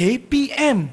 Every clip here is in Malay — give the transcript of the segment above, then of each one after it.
KPM.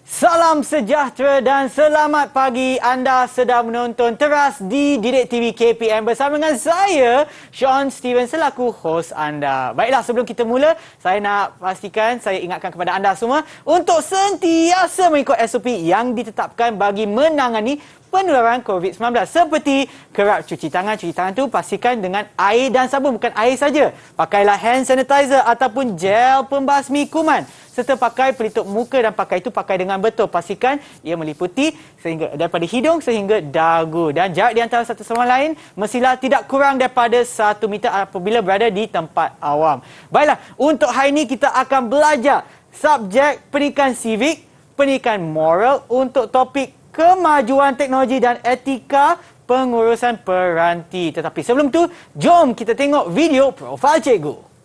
Salam sejahtera dan selamat pagi. Anda sedang menonton teras di Didik TV KPM bersama dengan saya, Sean Steven, selaku hos anda. Baiklah, sebelum kita mula, saya nak pastikan, saya ingatkan kepada anda semua untuk sentiasa mengikut SOP yang ditetapkan bagi menangani penularan COVID-19. Seperti kerap cuci tangan. Cuci tangan tu pastikan dengan air dan sabun, bukan air saja. Pakailah hand sanitizer ataupun gel pembasmi kuman. Serta pakai pelitup muka dan pakai itu pakai dengan betul. Pastikan ia meliputi sehingga daripada hidung sehingga dagu. Dan jarak di antara satu sama lain mestilah tidak kurang daripada 1 meter apabila berada di tempat awam. Baiklah, untuk hari ini kita akan belajar subjek pendidikan civic, pendidikan moral untuk topik kemajuan teknologi dan etika pengurusan peranti. Tetapi sebelum tu, jom kita tengok video profil cikgu.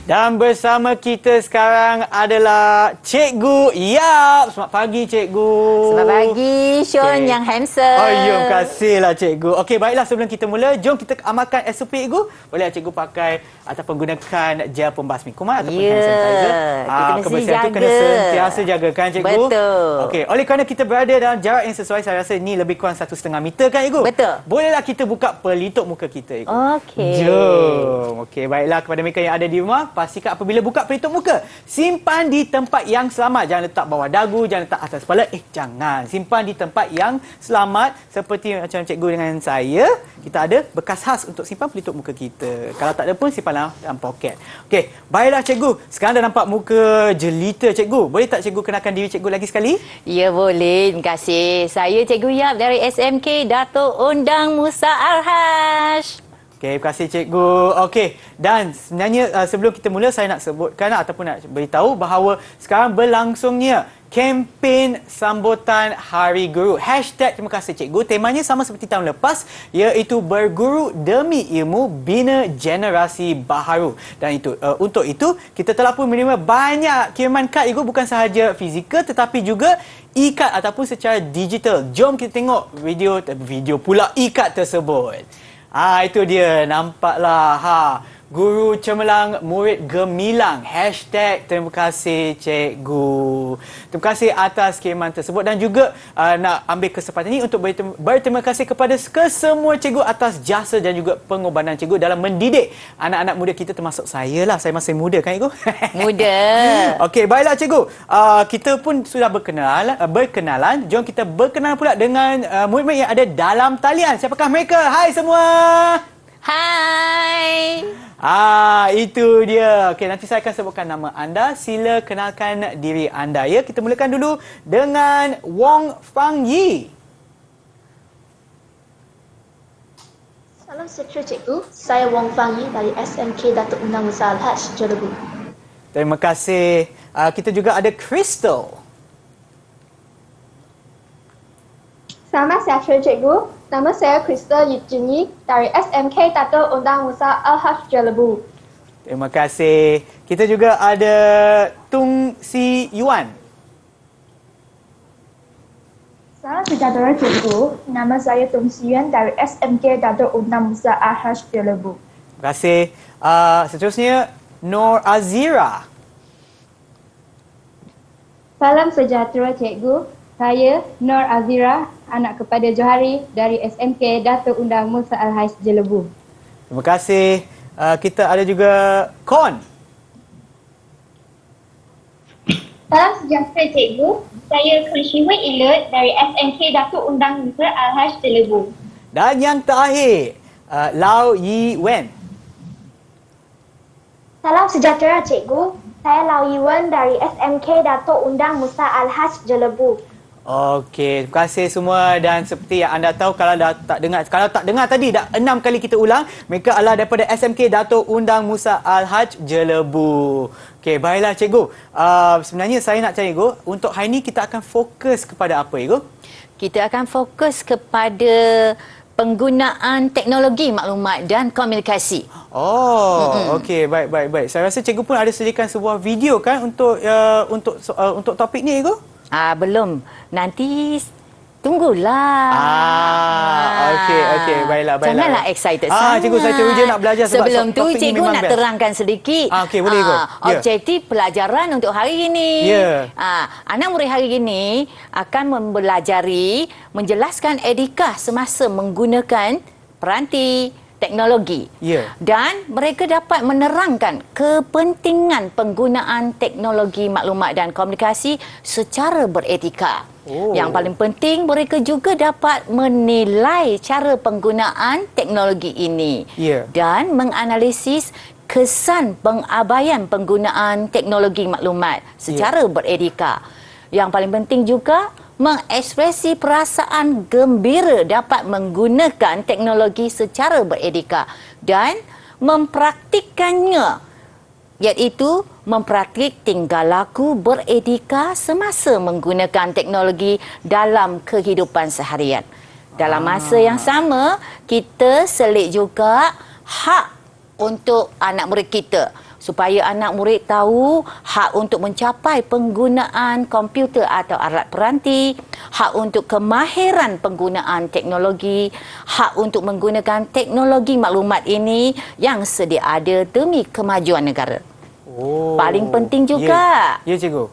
Dan bersama kita sekarang adalah Cikgu Yap. Selamat pagi, Cikgu. Selamat pagi, Sean yang handsome. Oh, terima kasihlah, Cikgu. Okey, baiklah, sebelum kita mula, jom kita amalkan SOP, Cikgu. Boleh Cikgu pakai ataupun gunakan gel pembasmi kuman ataupun hand sanitizer. Kita mesti jaga. Kena sentiasa jaga, kan, Cikgu? Betul. Okey, oleh kerana kita berada dalam jarak yang sesuai, saya rasa ini lebih kurang 1,5 meter, kan, Cikgu? Betul. Bolehlah kita buka pelitup muka kita, Cikgu. Okey. Jom. Okey, baiklah, kepada mereka yang ada di rumah, pastikan apabila buka pelitup muka, simpan di tempat yang selamat. Jangan letak bawah dagu, jangan letak atas kepala. Jangan. Simpan di tempat yang selamat. Seperti macam cikgu dengan saya, kita ada bekas khas untuk simpan pelitup muka kita. Kalau tak ada pun, simpanlah dalam poket. Okey, baiklah cikgu. Sekarang dah nampak muka jelita cikgu. Boleh tak cikgu kenalkan diri cikgu lagi sekali? Ya, boleh. Terima kasih. Saya Cikgu Yap dari SMK Dato' Undang Musa Al-Hash. Okey, terima kasih cikgu. Okey, dan sebenarnya sebelum kita mula, saya nak sebutkan ataupun nak beritahu bahawa sekarang berlangsungnya kempen sambutan Hari Guru. Hashtag terima kasih cikgu. Temanya sama seperti tahun lepas, iaitu berguru demi ilmu bina generasi baharu. Dan itu untuk itu kita telah pun menerima banyak kiriman kad cikgu, bukan sahaja fizikal tetapi juga e-kad ataupun secara digital. Jom kita tengok video pula e-kad tersebut. Itu dia, nampaklah. Guru cemerlang, murid gemilang. Hashtag terima kasih cikgu. Terima kasih atas kiriman tersebut. Dan juga nak ambil kesempatan ini untuk berterima kasih kepada kesemua cikgu atas jasa dan juga pengorbanan cikgu dalam mendidik anak-anak muda kita, termasuk saya lah. Saya masih muda, kan cikgu? Muda. Okey, baiklah cikgu. Kita pun sudah berkenalan. Jom kita berkenalan pula dengan murid-murid yang ada dalam talian. Siapakah mereka? Hai semua. Hai. Itu dia. Okey, nanti saya akan sebutkan nama anda. Sila kenalkan diri anda, ya. Kita mulakan dulu dengan Wong Fang Yi. Salam sejahtera cikgu. Saya Wong Fang Yi dari SMK Dato' Undang Musa Al-Hash, Jelebu. Terima kasih. Kita juga ada Crystal. Selamat sejahtera cikgu. Nama saya Crystal Yijini dari SMK Dato' Undang Musa Al-Hash, Jelebu. Terima kasih. Kita juga ada Tung Si Yuan. Salam sejahtera cikgu. Nama saya Tung Si Yuan dari SMK Dato' Undang Musa Al-Hash, Jelebu. Terima kasih. Seterusnya Nur Azira. Salam sejahtera cikgu. Saya Nur Azira, anak kepada Johari dari SMK Dato' Undang Musa Al-Hash, Jelebu. Terima kasih. Kita ada juga Kon. Salam sejahtera cikgu. Saya Kun Shiwei Ilut dari SMK Dato' Undang Musa Al-Hash, Jelebu. Dan yang terakhir, Lau Yi Wen. Salam sejahtera cikgu. Saya Lau Yiwen dari SMK Dato' Undang Musa Al-Hash, Jelebu. Okey, terima kasih semua dan seperti yang anda tahu kalau tak dengar tadi dah 6 kali kita ulang, mereka adalah daripada SMK Dato' Undang Musa Al-Haj Jelebu. Okey, baiklah cikgu. Sebenarnya saya nak tanya cikgu, untuk hari ini kita akan fokus kepada apa cikgu? Kita akan fokus kepada penggunaan teknologi maklumat dan komunikasi. Oh, okey, baik. Saya rasa cikgu pun ada sediakan sebuah video kan untuk topik ni cikgu? Belum. Nanti tunggulah. Okey, baiklah. Janganlah excited sangat. Cikgu, saya teruja nak belajar sebab sebelum tu topik ni cikgu memang nak best. terangkan sedikit. Okey, boleh cikgu. Ya. Objektif pelajaran untuk hari ini. Ya. Anak murid hari ini akan mempelajari menjelaskan etika semasa menggunakan peranti teknologi. Ya. Dan mereka dapat menerangkan kepentingan penggunaan teknologi maklumat dan komunikasi secara beretika. Oh. Yang paling penting, mereka juga dapat menilai cara penggunaan teknologi ini. Ya. Dan menganalisis kesan pengabaian penggunaan teknologi maklumat secara beretika. Yang paling penting juga, mengekspresi perasaan gembira dapat menggunakan teknologi secara beretika dan mempraktikkannya, iaitu mempraktik tingkah laku beretika semasa menggunakan teknologi dalam kehidupan seharian. Dalam masa yang sama, kita selit juga hak untuk anak murid kita, supaya anak murid tahu hak untuk mencapai penggunaan komputer atau alat peranti, hak untuk kemahiran penggunaan teknologi, hak untuk menggunakan teknologi maklumat ini yang sedia ada demi kemajuan negara. Oh. Paling penting juga, Ya, cikgu.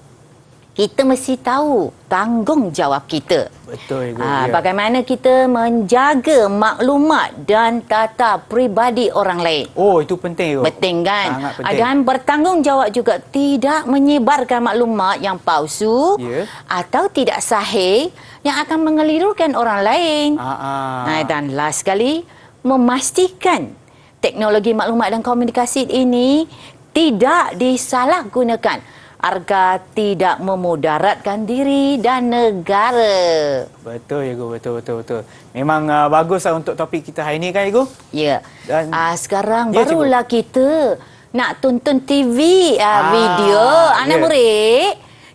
kita mesti tahu tanggungjawab kita. Betul, cikgu. Bagaimana kita menjaga maklumat dan data peribadi orang lain. Oh, itu penting, cikgu. Penting kan? Sangat penting. Dan bertanggungjawab juga tidak menyebarkan maklumat yang palsu Ya. atau tidak sahih yang akan mengelirurkan orang lain. Dan last sekali, memastikan teknologi maklumat dan komunikasi ini tidak disalahgunakan agar tidak memudaratkan diri dan negara. Betul, cikgu. Betul. Memang baguslah untuk topik kita hari ini kan, cikgu? Ya. Dan- Sekarang Ya, cikgu. barulah kita nak tonton TV video. Anak ya. murid,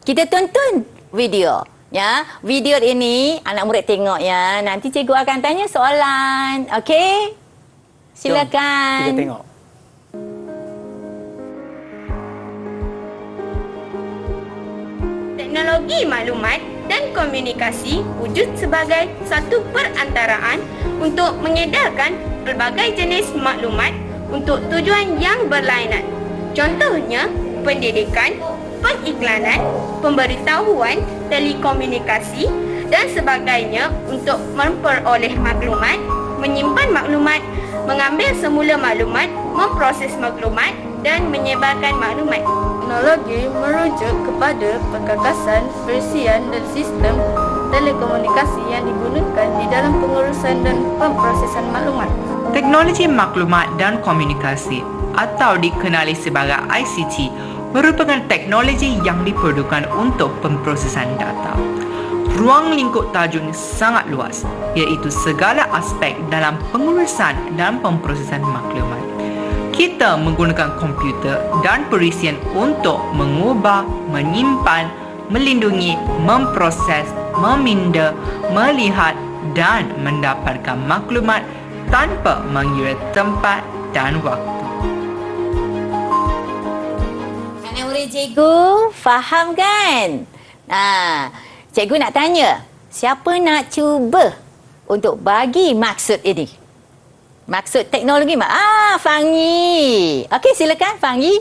kita tonton video. Ya, video ini anak murid tengok ya. Nanti cikgu akan tanya soalan. Okey? Silakan. Jom, kita tengok. Teknologi maklumat dan komunikasi wujud sebagai satu perantaraan untuk mengedarkan pelbagai jenis maklumat untuk tujuan yang berlainan. Contohnya, pendidikan, pengiklanan, pemberitahuan, telekomunikasi dan sebagainya untuk memperoleh maklumat, menyimpan maklumat, mengambil semula maklumat, memproses maklumat dan menyebarkan maklumat. Teknologi merujuk kepada perkakasan, perisian dan sistem telekomunikasi yang digunakan di dalam pengurusan dan pemprosesan maklumat. Teknologi maklumat dan komunikasi atau dikenali sebagai ICT merupakan teknologi yang diperlukan untuk pemprosesan data. Ruang lingkup tajuk sangat luas, iaitu segala aspek dalam pengurusan dan pemprosesan maklumat. Kita menggunakan komputer dan perisian untuk mengubah, menyimpan, melindungi, memproses, meminda, melihat dan mendapatkan maklumat tanpa mengira tempat dan waktu. Anak murid cikgu, faham kan? Cikgu nak tanya, siapa nak cuba untuk bagi maksud ini? Maksud teknologi Fangi. Okey, silakan Fangi.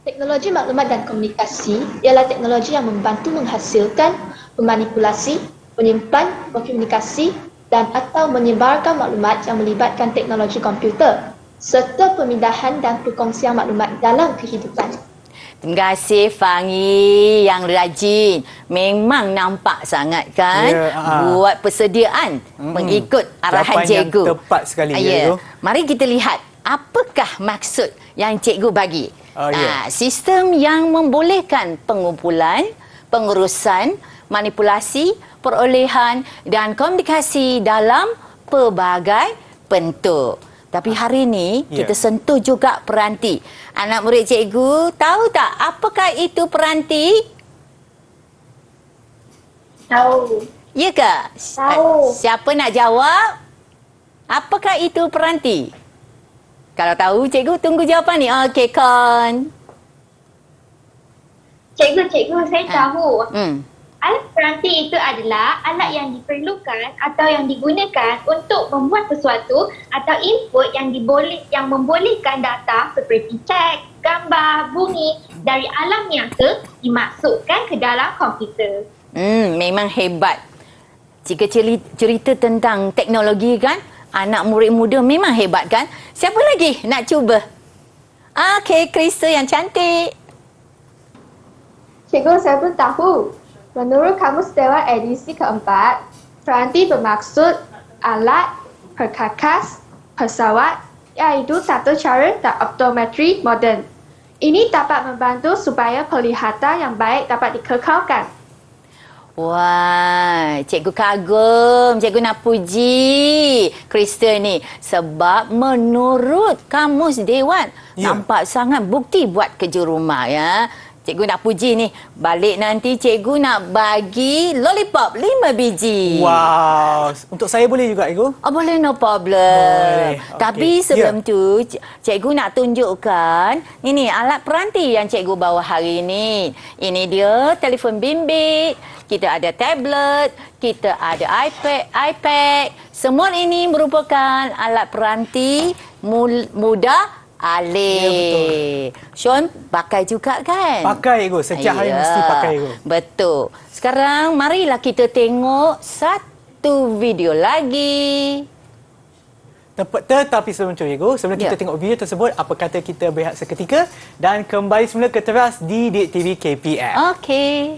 Teknologi maklumat dan komunikasi ialah teknologi yang membantu menghasilkan, memanipulasi, menyimpan, berkomunikasi dan atau menyebarkan maklumat yang melibatkan teknologi komputer serta pemindahan dan perkongsian maklumat dalam kehidupan. Terima kasih Fangi yang rajin. Memang nampak sangat kan buat persediaan mengikut arahan Jawapan cikgu. yang tepat sekali, cikgu. Mari kita lihat apakah maksud yang cikgu bagi. Ya. Sistem yang membolehkan pengumpulan, pengurusan, manipulasi, perolehan dan komunikasi dalam pelbagai bentuk. Tapi hari ini kita sentuh juga peranti. Anak murid cikgu tahu tak apakah itu peranti? Tahu. Ya ke? Tahu. Siapa nak jawab? Apakah itu peranti? Kalau tahu, cikgu tunggu jawapan ni. Okey, Kon. Cikgu, saya tahu. Alat peranti itu adalah alat yang diperlukan atau yang digunakan untuk membuat sesuatu atau input yang membolehkan data seperti teks, gambar, bunyi dari alam nyata dimasukkan ke dalam komputer. Memang hebat. Jika cerita tentang teknologi kan, anak murid muda memang hebat kan? Siapa lagi nak cuba? Okey, Krista yang cantik. Cikgu, saya pun tahu. Menurut Kamus Dewan edisi keempat, peranti bermaksud alat, perkakas, pesawat, iaitu satu cara dan optometri moden. Ini dapat membantu supaya penglihatan yang baik dapat dikekalkan. Wah, cikgu kagum. Cikgu nak puji Krista ni. Sebab menurut Kamus Dewan, nampak sangat bukti buat kerja rumah ya. Cikgu nak puji ni. Balik nanti cikgu nak bagi lollipop 5 biji. Wow. Untuk saya boleh juga, Cikgu? Oh, boleh, no problem. Boleh. Tapi Okey. sebelum tu, cikgu nak tunjukkan ini alat peranti yang cikgu bawa hari ini. Ini dia telefon bimbit, kita ada tablet, kita ada iPad. Semua ini merupakan alat peranti mudah alih. Ya, betul. Sean pakai juga kan? Pakai, Cikgu. Setiap hari mesti pakai, Cikgu. Betul. Sekarang marilah kita tengok satu video lagi. Tetapi sebelum itu, Cikgu, sebelum kita tengok video tersebut, apa kata kita berehat seketika dan kembali semula ke teras di Didik TV KPM. Okey.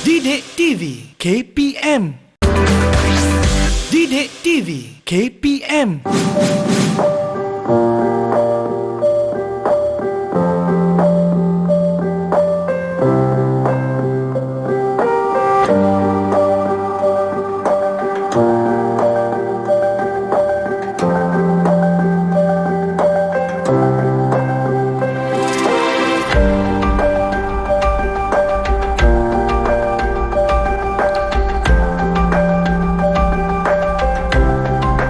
Didik TV KPM. Didik TV KPM.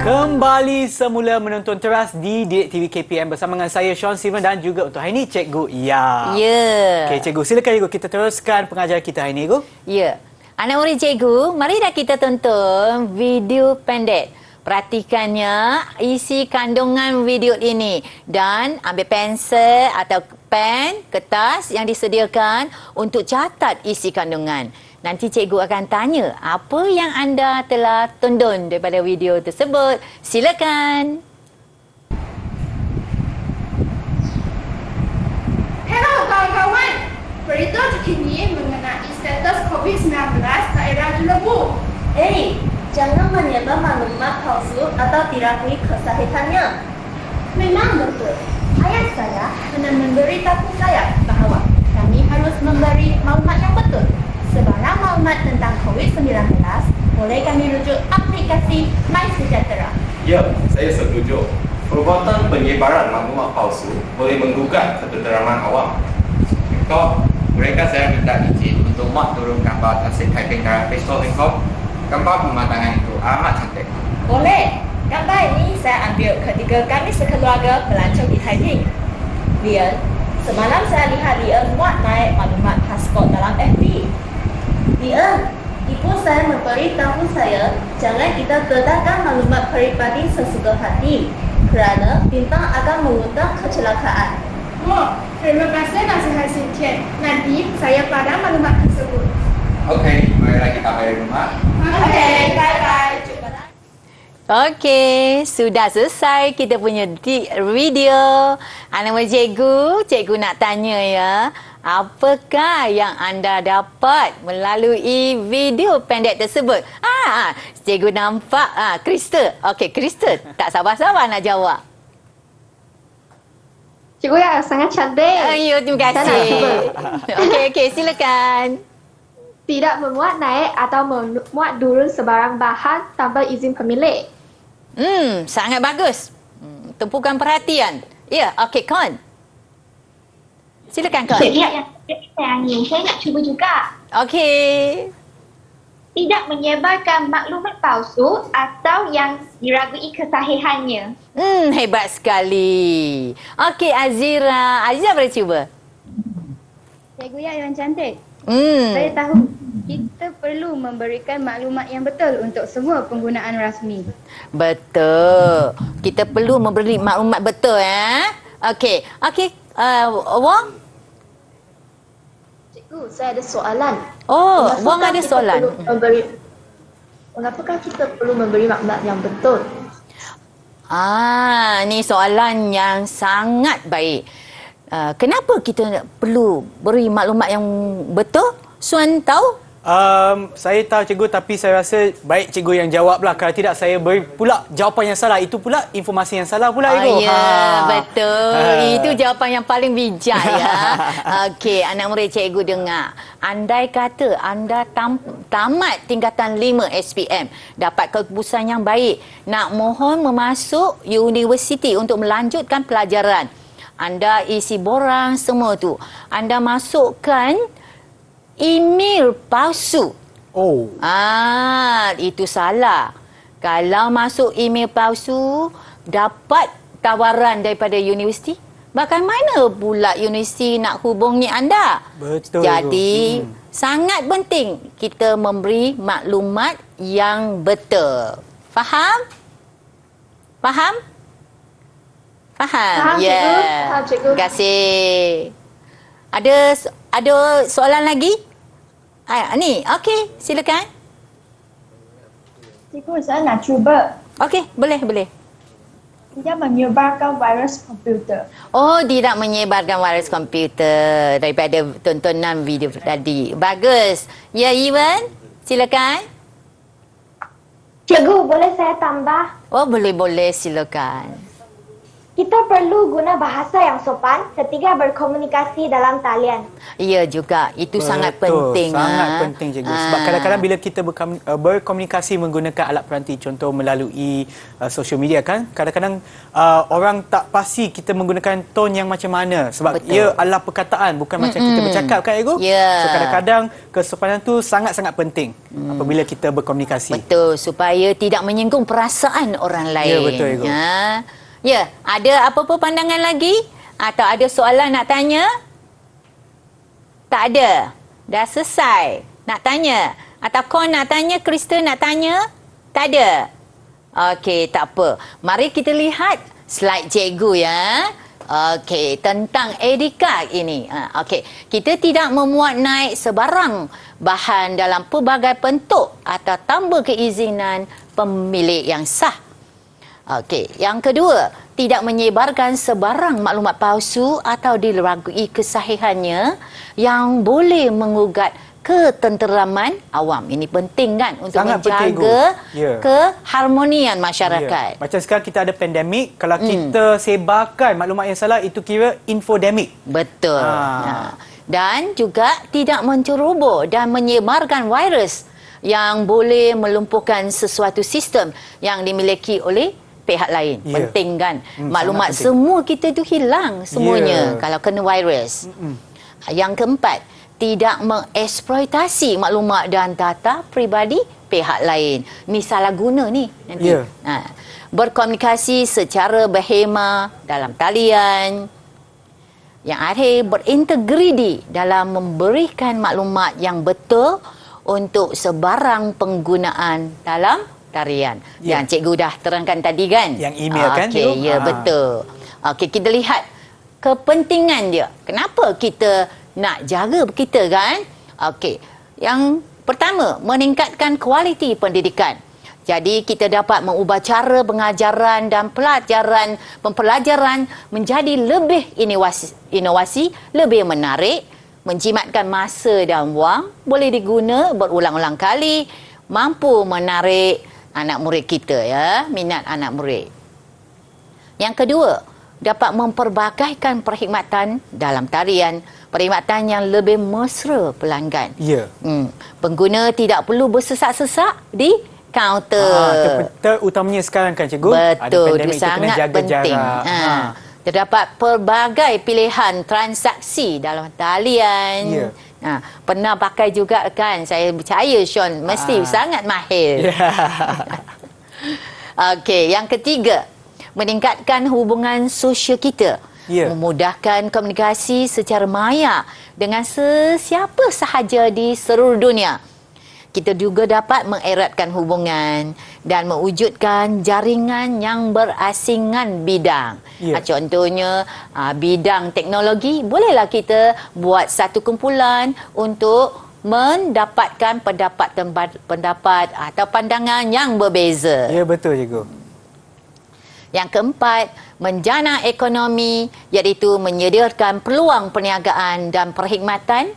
Kembali semula menonton teras di Didik TV KPM bersama dengan saya Sean Steven dan juga untuk hari ini Cikgu Ia. Ya. Okey, Cikgu, silakan Cikgu kita teruskan pengajaran kita hari ini, Cikgu. Ya. Anak murid cikgu, mari dah kita tonton video pendek. Perhatikannya isi kandungan video ini dan ambil pensel atau pen, kertas yang disediakan untuk catat isi kandungan. Nanti cikgu akan tanya apa yang anda telah tonton daripada video tersebut. Silakan. Hello kawan-kawan, berita terkini mengenai status COVID-19 daerah Jelebu. Jangan menyebar maklumat palsu atau dirakui kesahihannya. Memang betul. Ayah saya pernah memberitahu saya bahawa kami harus memberi maklumat yang betul. Sebarang maklumat tentang COVID-19 boleh kami rujuk aplikasi MySejahtera. Ya, saya setuju. Perbuatan penyebaran maklumat palsu boleh menggugat ketenteraman awam. Contoh, mereka saya minta izin untuk mak turun gambar tasik typing dalam Facebook.com. Gambar pemandangan itu amat cantik. Boleh. Gambar ini saya ambil ketika kami sekeluarga pelancong di Taiping. Lian, semalam saya lihat Lian muat naik maklumat pasport dalam FB. Lian, ibu saya memberitahu saya jangan kita letakkan maklumat peribadi sesuka hati kerana bintang akan mengundang kecelakaan. Oh, terima kasih nasihat Sintian. Nanti saya padam maklumat tersebut. Okey, marilah kita balik rumah. Okey, bye-bye. Jumpa lagi. Okey, sudah selesai kita punya video. Nama cikgu nak tanya ya. Apakah yang anda dapat melalui video pendek tersebut? Cikgu nampak Krista. Okey, Krista tak sabar-sabar nak jawab. Cikgu yang sangat cantik. Ya, terima kasih. Okey, silakan. Tidak memuat naik atau memuat turun sebarang bahan tanpa izin pemilik. Sangat bagus. Tumpukan perhatian. Ya, okey, Kon. Silakan, Kon. Saya nak cuba juga. Okey. Tidak menyebarkan maklumat palsu atau yang diragui kesahihannya. Hebat sekali. Okey, Azira. Azira boleh cuba? Cikgu yang cantik. Saya Saya tahu kita perlu memberikan maklumat yang betul untuk semua penggunaan rasmi. Betul. Kita perlu memberi maklumat betul Okey. Wong? Cikgu, saya ada soalan. Oh, Wong ada soalan. Mengapakah kita perlu memberi maklumat yang betul? Ni soalan yang sangat baik. Kenapa kita perlu beri maklumat yang betul? Suan tahu? Saya tahu cikgu, tapi saya rasa baik cikgu yang jawablah. Kalau tidak saya beri pula jawapan yang salah. Itu pula informasi yang salah pula cikgu. Betul. Itu jawapan yang paling bijak ya. Okey, anak murid cikgu dengar. Andai kata anda tamat tingkatan 5 SPM, dapat keputusan yang baik, nak mohon memasuk universiti untuk melanjutkan pelajaran. Anda isi borang semua tu. Anda masukkan email palsu. Itu salah. Kalau masuk email palsu, dapat tawaran daripada universiti, bagaimana pula universiti nak hubungi anda? Betul. Jadi, sangat penting kita memberi maklumat yang betul. Faham? Faham? Faham? Faham, cikgu. Faham, cikgu. Terima kasih. Ada soalan lagi? Ni, okey, silakan. Cikgu, saya nak cuba. Okey, boleh. Tidak menyebarkan virus komputer. Oh, tidak menyebarkan virus komputer daripada tontonan video tadi. Bagus. Ya, Iwan, silakan. Cikgu, boleh saya tambah? Oh, boleh, silakan. Kita perlu guna bahasa yang sopan ketika berkomunikasi dalam talian. Ya juga, itu sangat penting. Sangat penting cikgu. Sebab kadang-kadang bila kita berkomunikasi menggunakan alat peranti, contoh melalui social media kan, kadang-kadang orang tak pasti kita menggunakan tone yang macam mana. Sebab ia adalah perkataan, bukan macam kita bercakap kan cikgu. So kadang-kadang kesopanan tu sangat-sangat penting apabila kita berkomunikasi. Betul, supaya tidak menyinggung perasaan orang lain. Ya, betul cikgu. Ya, ada apa-apa pandangan lagi? Atau ada soalan nak tanya? Tak ada. Dah selesai. Nak tanya? Atau Kon nak tanya? Krista nak tanya? Tak ada. Okey, tak apa. Mari kita lihat slide cikgu ya. Okey, tentang etika ini. Okey, kita tidak memuat naik sebarang bahan dalam pelbagai bentuk atau tanpa keizinan pemilik yang sah. Okey, yang kedua, tidak menyebarkan sebarang maklumat palsu atau diragui kesahihannya yang boleh mengugat ketenteraman awam. Ini penting kan untuk sangat menjaga keharmonian masyarakat. Macam sekarang kita ada pandemik, kalau kita sebarkan maklumat yang salah, itu kira infodemik. Betul. Dan juga tidak menceroboh dan menyebarkan virus yang boleh melumpuhkan sesuatu sistem yang dimiliki oleh pihak lain. Penting kan? Maklumat semua kita tu hilang semuanya kalau kena virus. Yang keempat, tidak mengeksploitasi maklumat dan data peribadi pihak lain. Ni salah guna ni nanti. Berkomunikasi secara berhemah dalam talian. Yang akhir, berintegriti dalam memberikan maklumat yang betul untuk sebarang penggunaan dalam tarian. Yang cikgu dah terangkan tadi kan? Yang email kan? Okey, ya betul. Okey, kita lihat kepentingan dia. Kenapa kita nak jaga kita kan? Okey. Yang pertama, meningkatkan kualiti pendidikan. Jadi kita dapat mengubah cara pengajaran dan pembelajaran menjadi lebih inovasi, lebih menarik, menjimatkan masa dan wang, boleh diguna berulang-ulang kali, mampu menarik anak murid kita, ya, minat anak murid. Yang kedua, dapat memperbagaikan perkhidmatan dalam talian, perkhidmatan yang lebih mesra pelanggan. Ya. Pengguna tidak perlu bersesak-sesak di kaunter. Terutamanya sekarang kan cikgu, ada Betul, pandemik, kita kena jaga penting. jarak. Terdapat pelbagai pilihan transaksi dalam talian. Ya. Pernah pakai juga kan? Saya percaya Sean mesti sangat mahir. Okey, yang ketiga, meningkatkan hubungan sosial kita. Memudahkan komunikasi secara maya dengan sesiapa sahaja di seluruh dunia. Kita juga dapat mengeratkan hubungan dan mewujudkan jaringan yang berasingan bidang. Contohnya, bidang teknologi, bolehlah kita buat satu kumpulan untuk mendapatkan pendapat atau pandangan yang berbeza. Ya, betul cikgu. Yang keempat, menjana ekonomi, iaitu menyediakan peluang perniagaan dan perkhidmatan,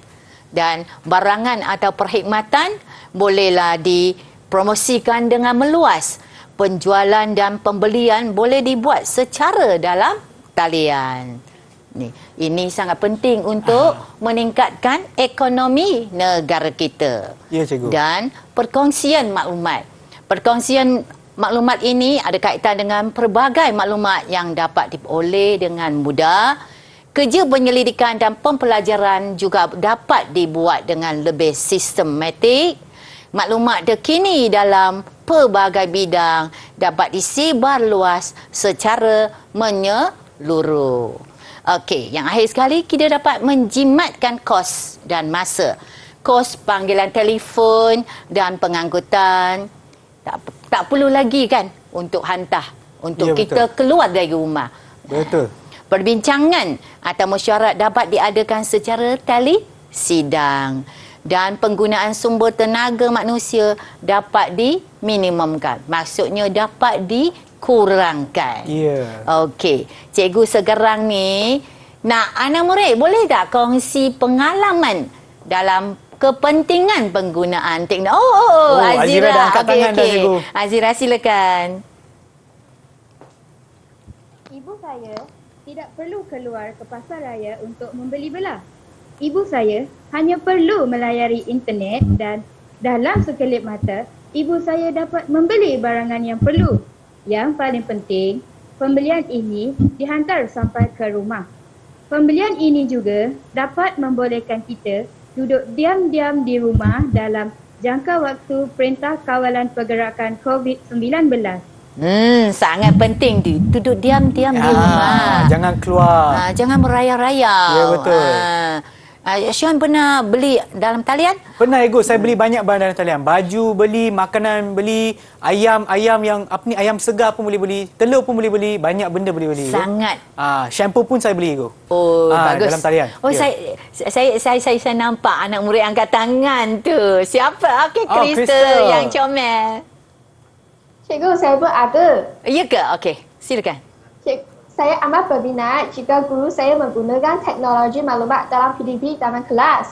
dan barangan atau perkhidmatan bolehlah dipromosikan dengan meluas. Penjualan dan pembelian boleh dibuat secara dalam talian. Ini sangat penting untuk meningkatkan ekonomi negara kita. Ya, cikgu. Dan perkongsian maklumat. Perkongsian maklumat ini ada kaitan dengan pelbagai maklumat yang dapat diperoleh dengan mudah. Kerja penyelidikan dan pembelajaran juga dapat dibuat dengan lebih sistematik. Maklumat terkini dalam pelbagai bidang dapat disebar luas secara menyeluruh. Okey, yang akhir sekali, kita dapat menjimatkan kos dan masa. Kos panggilan telefon dan pengangkutan tak perlu lagi kan untuk hantar, untuk kita keluar dari rumah. Betul. Perbincangan atau mesyuarat dapat diadakan secara telesidang, dan penggunaan sumber tenaga manusia dapat diminimumkan. Maksudnya dapat dikurangkan. Okey, cikgu sekarang ni nak anak murid boleh tak kongsi pengalaman dalam kepentingan penggunaan teknologi? Azira dah angkat tangan dah, cikgu. Azira, silakan. Ibu saya tidak perlu keluar ke pasar raya untuk membeli belah. Ibu saya hanya perlu melayari internet dan dalam sekelip mata, ibu saya dapat membeli barangan yang perlu. Yang paling penting, pembelian ini dihantar sampai ke rumah. Pembelian ini juga dapat membolehkan kita duduk diam-diam di rumah dalam jangka waktu Perintah Kawalan Pergerakan COVID-19. Sangat penting duduk diam-diam di rumah. Jangan keluar. Jangan meraya-raya. Ya, betul. Sean pernah beli dalam talian? Pernah, Ego. Saya beli banyak barang dalam talian. Baju beli, makanan beli, ayam yang ayam segar pun boleh beli, telur pun boleh beli, banyak benda boleh beli. Sangat. Shampoo pun saya beli, Ego. Bagus. Dalam talian. Saya nampak anak murid angkat tangan tu. Siapa? Okey, Crystal yang comel. Cikgu, saya pun ada. Ya ke? Okey, silakan. Saya amat berminat jika guru saya menggunakan teknologi maklumat dalam PDB dalam kelas.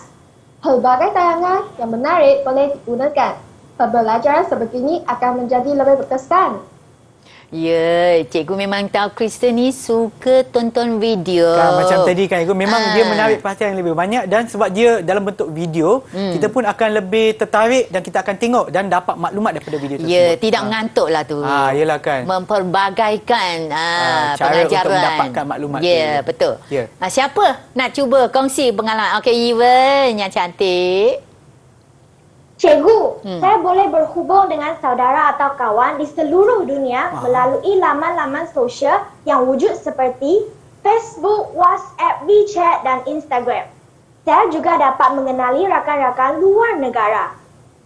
Pelbagai tayangan yang menarik boleh digunakan. Pembelajaran sebegini akan menjadi lebih berkesan. Ya, cikgu memang tahu Kristen ni suka tonton video. Macam tadi kan, Cikgu, memang dia menarik perhatian yang lebih banyak, dan sebab dia dalam bentuk video, kita pun akan lebih tertarik dan kita akan tengok dan dapat maklumat daripada video tersebut. Ya, tidak mengantuk lah tu. Yelah kan. Memperbagaikan cara pengajaran. untuk mendapatkan maklumat tu. Ya, betul. Ya. Siapa nak cuba kongsi pengalaman? Okey, Iwan yang cantik. Cikgu, saya boleh berhubung dengan saudara atau kawan di seluruh dunia melalui laman-laman sosial yang wujud seperti Facebook, WhatsApp, WeChat dan Instagram. Saya juga dapat mengenali rakan-rakan luar negara.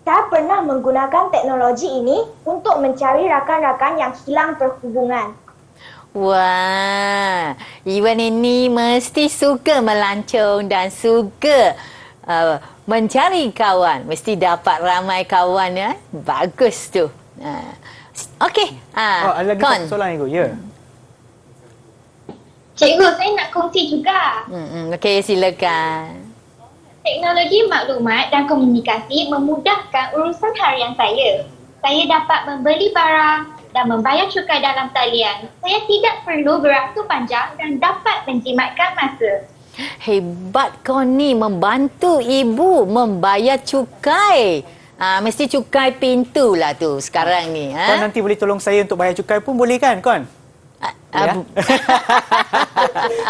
Saya pernah menggunakan teknologi ini untuk mencari rakan-rakan yang hilang perhubungan. Wah, Iwan ini mesti suka melancong dan suka mencari kawan. Mesti dapat ramai kawan, ya. Bagus tu. Okey. Ada lagi Kon. satu soalan, Cikgu. Ya. Cikgu, saya nak kongsi juga. Okey, silakan. Teknologi maklumat dan komunikasi memudahkan urusan harian saya. Saya dapat membeli barang dan membayar cukai dalam talian. Saya tidak perlu beratur panjang dan dapat menjimatkan masa. Hebat kau ni, membantu ibu membayar cukai. Mesti cukai pintu lah tu sekarang ni. Kon nanti boleh tolong saya untuk bayar cukai pun boleh kan, Kon? Ya?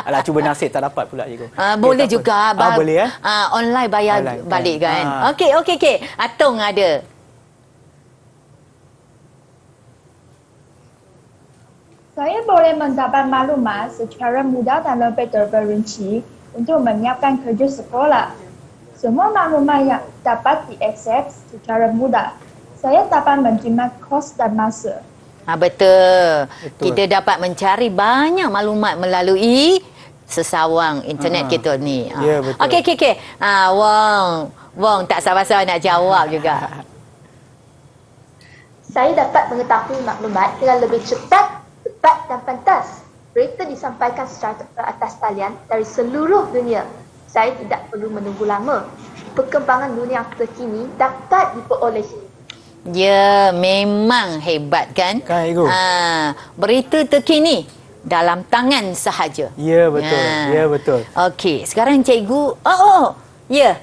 Alah, cuba nasib tak dapat pula, Cikgu. Boleh tak juga. apa. Boleh ya? Online bayar Online, balik kan? kan. Okey. Atung ada. Saya boleh mendapat maklumat secara mudah dan lebih terperinci untuk menyiapkan kerja sekolah. Semua maklumat yang dapat diakses secara mudah. Saya dapat menjimat kos dan masa. Betul. Kita dapat mencari banyak maklumat melalui sesawang internet kita ni. Ya, betul. Okey. Wong tak sabar-sabar nak jawab juga. Saya dapat mengetahui maklumat dengan lebih cepat, tepat dan pantas. Berita disampaikan secara teratas talian dari seluruh dunia. Saya tidak perlu menunggu lama. Perkembangan dunia terkini dapat diperolehi. Ya, memang hebat kan? Kan, Cikgu? Berita terkini dalam tangan sahaja. Ya, betul. Ya, betul. Okey, sekarang cikgu. Ya.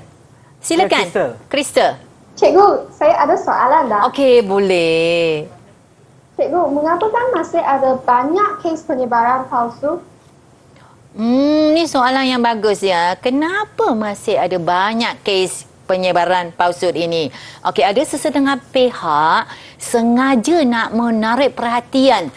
Silakan. Ya, Krista. Cikgu, saya ada soalan dah. Okey, boleh. Cikgu, mengapa kan masih ada banyak kes penyebaran palsu? Ni soalan yang bagus ya. Kenapa masih ada banyak kes penyebaran palsu ini? Okey, ada sesetengah pihak sengaja nak menarik perhatian.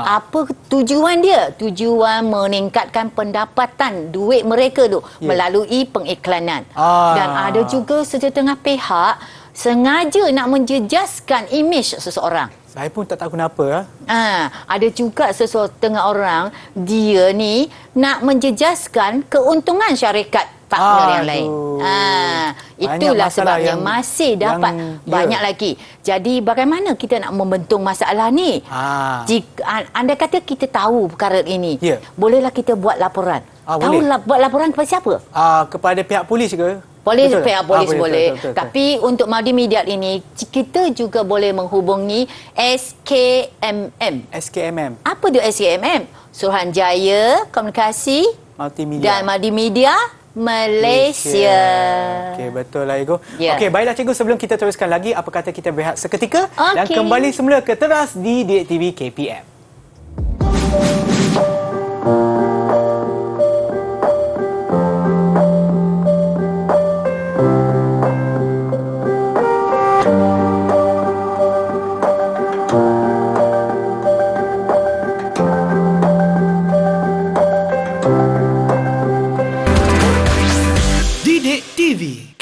Apa tujuan dia? Tujuan meningkatkan pendapatan duit mereka tu melalui pengiklanan. Dan ada juga sesetengah pihak sengaja nak menjejaskan imej seseorang. Saya pun tak tahu kenapa. Ada juga sesetengah orang dia ni nak menjejaskan keuntungan syarikat partner yang lain. Itulah sebabnya masih dapat banyak lagi. Jadi bagaimana kita nak membentang masalah ni? Jika anda kata kita tahu perkara ini, bolehlah kita buat laporan. Tahu buat laporan kepada siapa? Kepada pihak polis ke? Pihak polis boleh. Betul. Tapi untuk multimedia ini, kita juga boleh menghubungi SKMM. SKMM. Apa tu SKMM? Suruhanjaya Komunikasi dan Multimedia Malaysia. Okey, betul lah, Cikgu. Ya. Okey, baiklah, Cikgu. Sebelum kita teruskan lagi, apa kata kita berehat seketika dan kembali semula ke Teras di Didik TV KPM.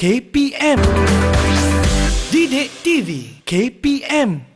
KPM. Didik TV KPM.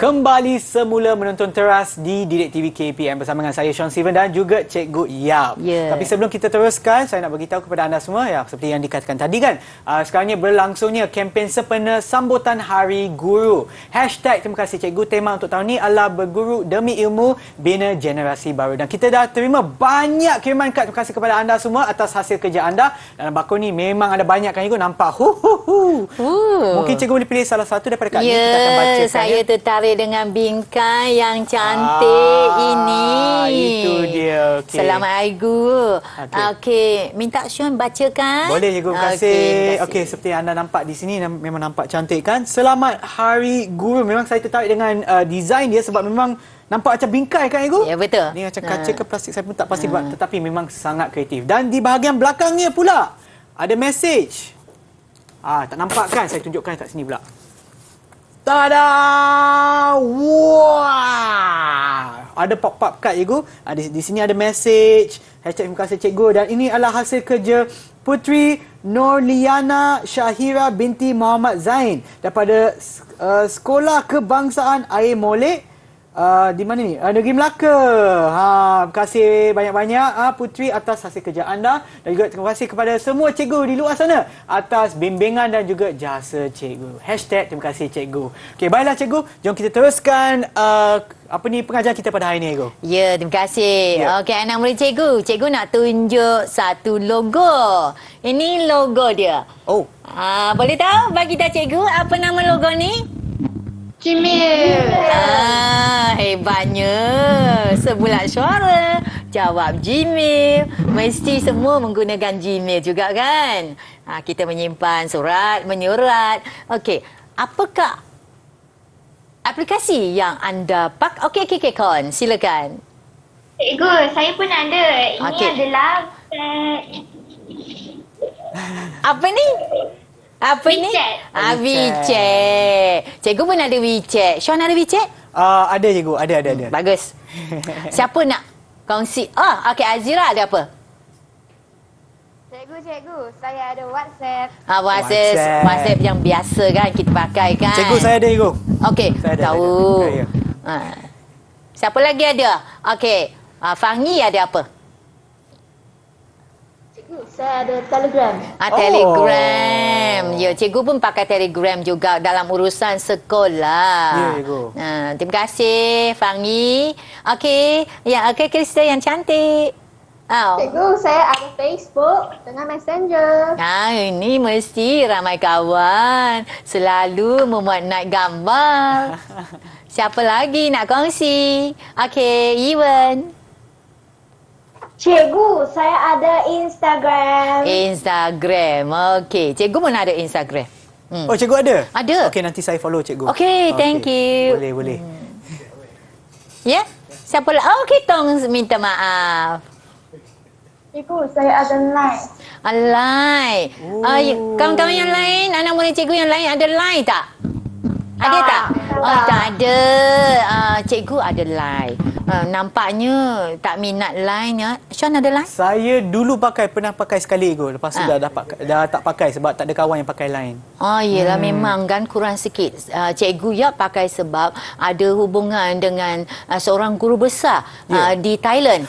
Kembali semula menonton Teras di Didik TV KPM bersama dengan saya Sean Steven dan juga Cikgu Yap. Tapi sebelum kita teruskan, saya nak beritahu kepada anda semua ya, seperti yang dikatakan tadi kan, sekarang ni berlangsungnya kempen sempena sambutan Hari Guru. Hashtag terima kasih Cikgu, tema untuk tahun ni adalah berguru demi ilmu bina generasi baru. Dan kita dah terima banyak kiriman kad terima kasih kepada anda semua atas hasil kerja anda. Dalam bakul ni memang ada banyak kan Cikgu, nampak. Mungkin Cikgu boleh pilih salah satu daripada kad ni, kita akan bacakan. Saya tertarik dengan bingkai yang cantik ini. Itu dia. Okay. Selamat Hari Guru. Okey, minta Sean bacakan. Boleh, Cikgu. Terima kasih. Okey, seperti anda nampak di sini memang nampak cantik kan. Selamat Hari Guru. Memang saya tertarik dengan design dia sebab memang nampak macam bingkai kan, Cikgu? Ya, betul. Ni macam kaca ke plastik saya pun tak pasti buat, tetapi memang sangat kreatif. Dan di bahagian belakangnya pula ada mesej. Tak nampak kan? Saya tunjukkan kat sini pula. Tada! Wah! Ada pop-up card cikgu. Di sini ada message. Hashtag terima kasih cikgu. Dan ini adalah hasil kerja Putri Norliana Syahira binti Muhammad Zain daripada Sekolah Kebangsaan Air Molek. Di mana ni? Negeri Melaka. Terima kasih banyak-banyak Putri atas hasil kerja anda. Dan juga terima kasih kepada semua cikgu di luar sana atas bimbingan dan juga jasa cikgu. Hashtag terima kasih cikgu. Okey, baiklah cikgu. Jom kita teruskan pengajaran kita pada hari ini, cikgu. Ya, terima kasih. Ya. Okey, anak murid cikgu. Cikgu nak tunjuk satu logo. Ini logo dia. Oh. Boleh tahu bagi tahu cikgu apa nama logo ni? Gmail. Hebatnya. Sebulat suara. Jawab Gmail. Mesti semua menggunakan Gmail juga kan? Kita menyimpan surat, menyurat. Okey, apakah aplikasi yang anda pakai? Okey, Kon. Silakan. Cikgu, saya pun ada. Ini adalah apa ni? Apa ni? WeChat. Cikgu pun ada WeChat. Sean ada WeChat? Ada cikgu, ada. Bagus. Siapa nak kongsi? Okey, Azira ada apa? Cikgu, saya ada WhatsApp. WhatsApp yang biasa kan kita pakai kan. Cikgu, saya ada cikgu. Okey, tahu. Ya. Siapa lagi ada? Okey, Fangi ada apa? Saya ada Telegram. Telegram. Ya, cikgu pun pakai Telegram juga dalam urusan sekolah. Ya, cikgu. Terima kasih, Fangi. Okey, Krista yang cantik. Cikgu, saya ada Facebook dengan Messenger. Ini mesti ramai kawan. Selalu memuat naik gambar. Siapa lagi nak kongsi? Okey, Iwan. Cikgu, saya ada Instagram. Instagram. Okey, cikgu pun ada Instagram. Oh, cikgu ada? Ada. Okey, nanti saya follow cikgu. Okey, thank you. Boleh. Ya? Siapa lagi? Okey, Tong minta maaf. Cikgu, saya ada Line. Line. Kawan-kawan yang lain, anak murid cikgu yang lain ada Line tak? Ada tak? Tak ada. Cikgu ada Line. Nampaknya tak minat Line ya. Sean ada Line? Saya dulu pernah pakai sekali cikgu. Lepas tu dah tak pakai sebab tak ada kawan yang pakai Line. Yelah memang kan kurang sikit. Cikgu ya pakai sebab ada hubungan dengan seorang guru besar di Thailand.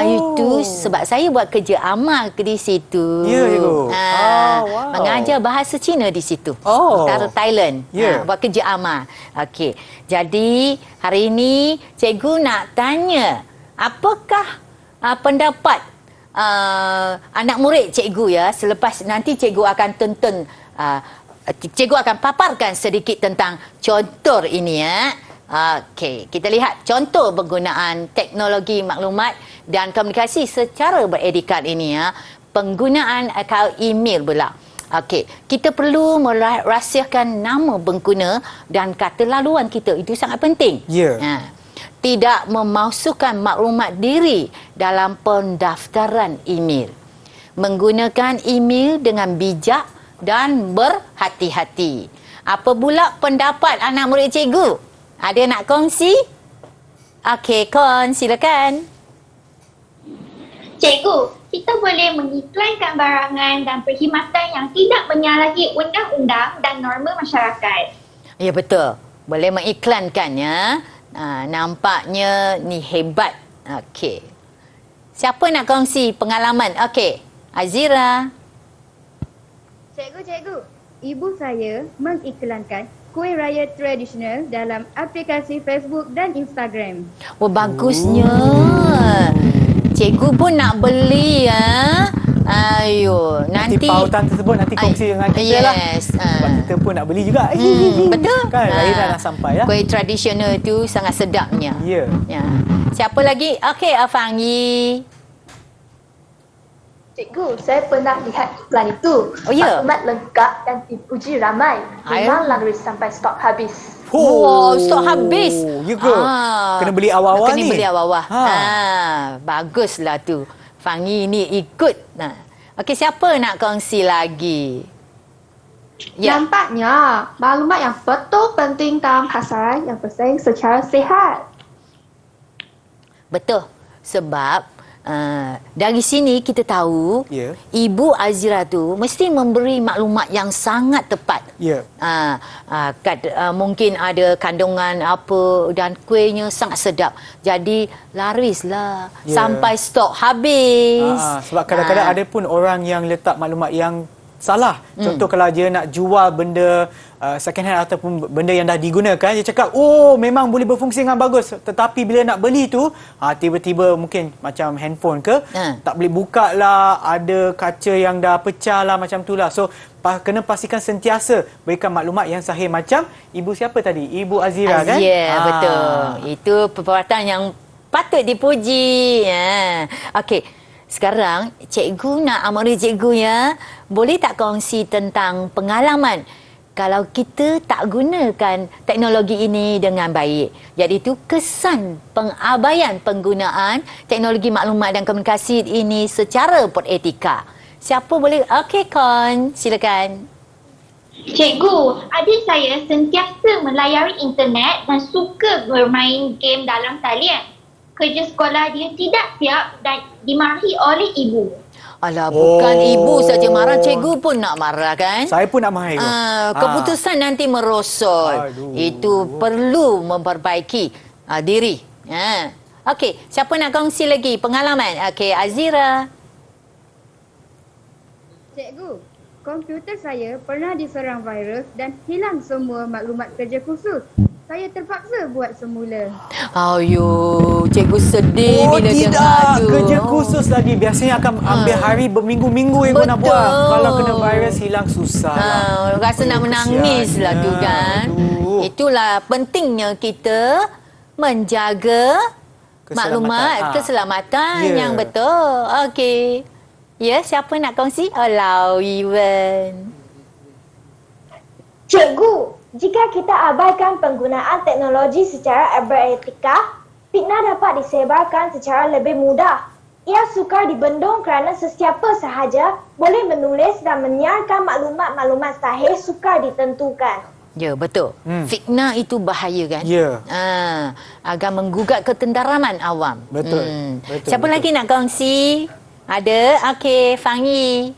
Itu sebab saya buat kerja amal di situ. Ya, cikgu. Mengajar bahasa Cina di situ. Antara Thailand. Buat kerja amal. Okey. Jadi hari ini cikgu nak tanya, apakah pendapat anak murid cikgu ya selepas nanti cikgu akan tonton cikgu akan paparkan sedikit tentang contoh ini ya. Okey, kita lihat contoh penggunaan teknologi maklumat dan komunikasi secara beretikat ini ya. Penggunaan akaun email pula. Okey, kita perlu merahsiakan nama pengguna dan kata laluan kita. Itu sangat penting. Ya. Tidak memasukkan maklumat diri dalam pendaftaran email. Menggunakan email dengan bijak dan berhati-hati. Apa pula pendapat anak murid cikgu? Ada nak kongsi? Okey, Kon, silakan. Cikgu, kita boleh mengiklankan barangan dan perkhidmatan yang tidak menyalahi undang-undang dan norma masyarakat. Ya, betul. Boleh mengiklankan ya. Nampaknya ni hebat. Okey. Siapa nak kongsi pengalaman? Okey. Azira. Cikgu, ibu saya mengiklankan kuih raya tradisional dalam aplikasi Facebook dan Instagram. Bagusnya. Cikgu pun nak beli ya. Ayo, nanti pautan tersebut nanti kongsi dengan kita lah. Sebab kita pun nak beli juga. Betul. Kan, raya dah sampai lah. Kuih tradisional tu sangat sedapnya. Ya. Siapa lagi? Okey, Afangi. Cikgu, saya pernah lihat iklan itu. Maklumat lengkap dan dipuji ramai. Memang laris sampai stok habis. Stok habis. You go. Kena beli awal-awal ni. Kena beli awal-awal. Baguslah tu. Fangi ni ikut. Okey, siapa nak kongsi lagi? Ya. Nampaknya, maklumat yang betul penting dalam pasaran yang bersaing secara sihat. Betul. Sebab dari sini kita tahu Ya. Ibu Azira tu mesti memberi maklumat yang sangat tepat. Ya. Mungkin ada kandungan apa dan kuihnya sangat sedap. Jadi larislah sampai stok habis. Sebab kadang-kadang ada pun orang yang letak maklumat yang salah. Contoh kalau dia nak jual benda second hand ataupun benda yang dah digunakan, dia cakap, oh memang boleh berfungsi dengan bagus. Tetapi bila nak beli tu, tiba-tiba mungkin macam handphone ke, tak boleh buka lah, ada kaca yang dah pecah lah, macam tu lah. So, kena pastikan sentiasa berikan maklumat yang sahih. Macam ibu siapa tadi? Ibu Azira kan? Ya, betul. Itu perbuatan yang patut dipuji. Okey. Sekarang, cikgu nak amari cikgu ya. Boleh tak kongsi tentang pengalaman kalau kita tak gunakan teknologi ini dengan baik? Jadi itu kesan pengabaian penggunaan teknologi maklumat dan komunikasi ini secara beretika. Siapa boleh? Okey, Kon. Silakan. Cikgu, adik saya sentiasa melayari internet dan suka bermain game dalam talian. Kerja sekolah dia tidak siap dan dimarahi oleh ibu. Alah, bukan ibu saja marah, cikgu pun nak marah kan? Saya pun nak marah. Keputusan nanti merosot. Itu perlu memperbaiki diri. Okey, siapa nak kongsi lagi pengalaman? Okey, Azira. Cikgu, komputer saya pernah diserang virus dan hilang semua maklumat kerja khusus. Saya terpaksa buat semula. Ayo, cikgu sedih bila dengar tu. Kerja khusus lagi. Biasanya akan ambil hari berminggu-minggu ibu nak buat. Kalau kena virus hilang susah. Rasa nak menangis lah tu kan. Itulah pentingnya kita menjaga maklumat, keselamatan yang betul. Okey. Ya, siapa nak kongsi? Alau, Iwan. Cikgu, jika kita abaikan penggunaan teknologi secara beretika, fitnah dapat disebarkan secara lebih mudah. Ia sukar dibendung kerana sesiapa sahaja boleh menulis dan menyiarkan maklumat-maklumat sahih sukar ditentukan. Ya, betul. Fitnah itu bahaya kan? Ya. Agar menggugat ketenteraman awam. Betul. Siapa lagi nak kongsi? Ada? Okey, Fangi.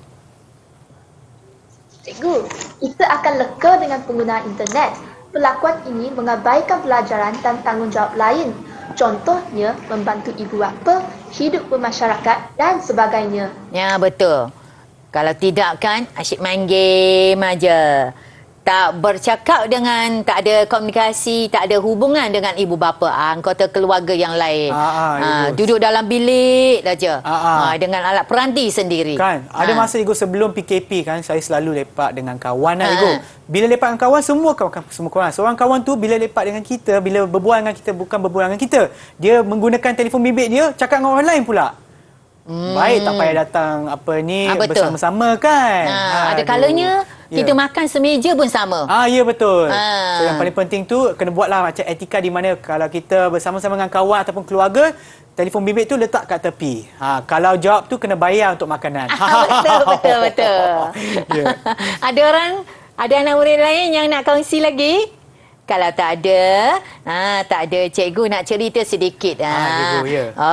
Cikgu, kita akan leka dengan penggunaan internet. Perlakuan ini mengabaikan pelajaran dan tanggungjawab lain. Contohnya, membantu ibu bapa, hidup bermasyarakat dan sebagainya. Ya, betul. Kalau tidak kan, asyik main game aja. Tak bercakap dengan, tak ada komunikasi, tak ada hubungan dengan ibu bapa, anggota keluarga yang lain. Duduk dalam bilik saja. Dengan alat peranti sendiri. Kan, ada masa Igu sebelum PKP kan, saya selalu lepak dengan kawan lah Igu. Bila lepak dengan kawan, semua kawan. Seorang kawan tu bila lepak dengan kita, bila berbual dengan kita, bukan berbual dengan kita, dia menggunakan telefon bimbit dia, cakap dengan orang lain pula. Baik, tak payah datang bersama-sama kan. Ada kalanya kita makan semeja pun sama. Ya betul. So yang paling penting tu kena buatlah macam etika di mana kalau kita bersama-sama dengan kawan ataupun keluarga, telefon bimbit tu letak kat tepi. Kalau jawab tu kena bayar untuk makanan. Betul. Ada anak murid lain yang nak kongsi lagi? Kalau tak ada, cikgu nak cerita sedikit.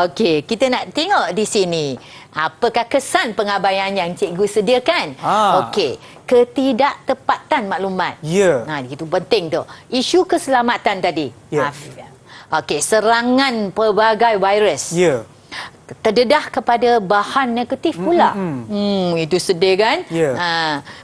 Okey, kita nak tengok di sini. Apakah kesan pengabaian yang cikgu sediakan? Okey, ketidaktepatan maklumat. Itu penting tu. Isu keselamatan tadi. Okey, serangan pelbagai virus. Terdedah kepada bahan negatif pula. Itu sedih kan?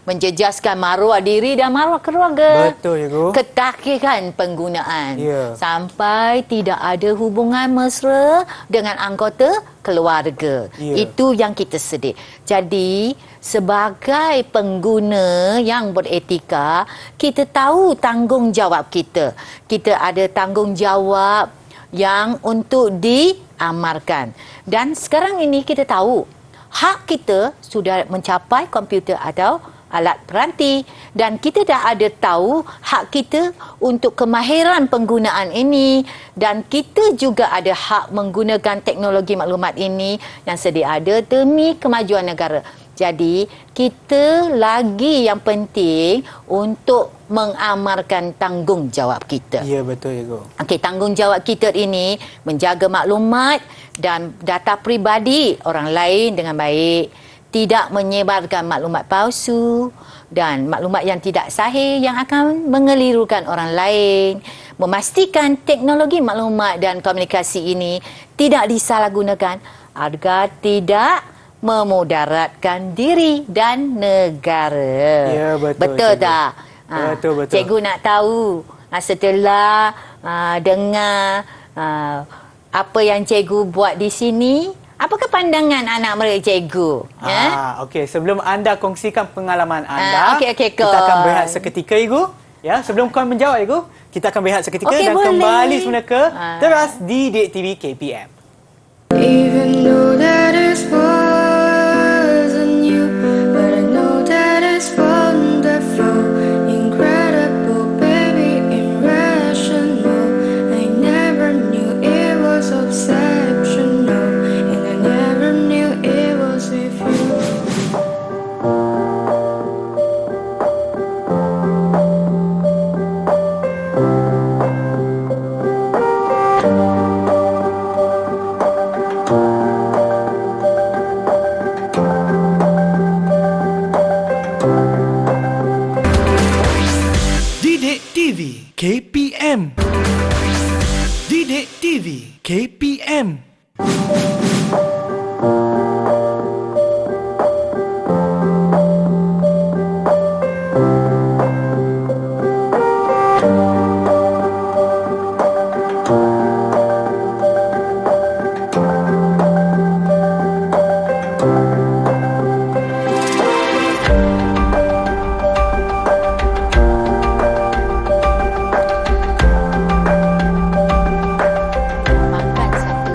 Menjejaskan maruah diri dan maruah keluarga. Betul, Ibu. Ketakikan penggunaan. Sampai tidak ada hubungan mesra dengan anggota keluarga. Itu yang kita sedih. Jadi, sebagai pengguna yang beretika, kita tahu tanggungjawab kita. Kita ada tanggungjawab yang untuk diamarkan. Dan sekarang ini kita tahu hak kita sudah mencapai komputer atau alat peranti dan kita dah ada tahu hak kita untuk kemahiran penggunaan ini dan kita juga ada hak menggunakan teknologi maklumat ini yang sedia ada demi kemajuan negara. Jadi, kita lagi yang penting untuk mengamalkan tanggungjawab kita. Ya, betul, Cikgu. Okey, tanggungjawab kita ini menjaga maklumat dan data peribadi orang lain dengan baik, tidak menyebarkan maklumat palsu dan maklumat yang tidak sahih yang akan mengelirukan orang lain, memastikan teknologi maklumat dan komunikasi ini tidak disalahgunakan agar tidak memudaratkan diri dan negara. Ya, betul. Betul Cikgu. tak? Betul, betul. Cikgu nak tahu setelah dengar apa yang cikgu buat di sini, apakah pandangan anak murid cikgu? Okey, sebelum anda kongsikan pengalaman anda, okey, kita akan berehat seketika, Igu. Ya, sebelum kau menjawab, Igu, kita akan berehat seketika Okey, dan boleh. kembali semula ke Teras di Didik TV KPM. Even though that it wasn't you, but I know that it's wonderful, incredible, baby, irrational. I never knew it was exceptional, and I never knew it was with you. Didik TV KPM. Didik TV KPM.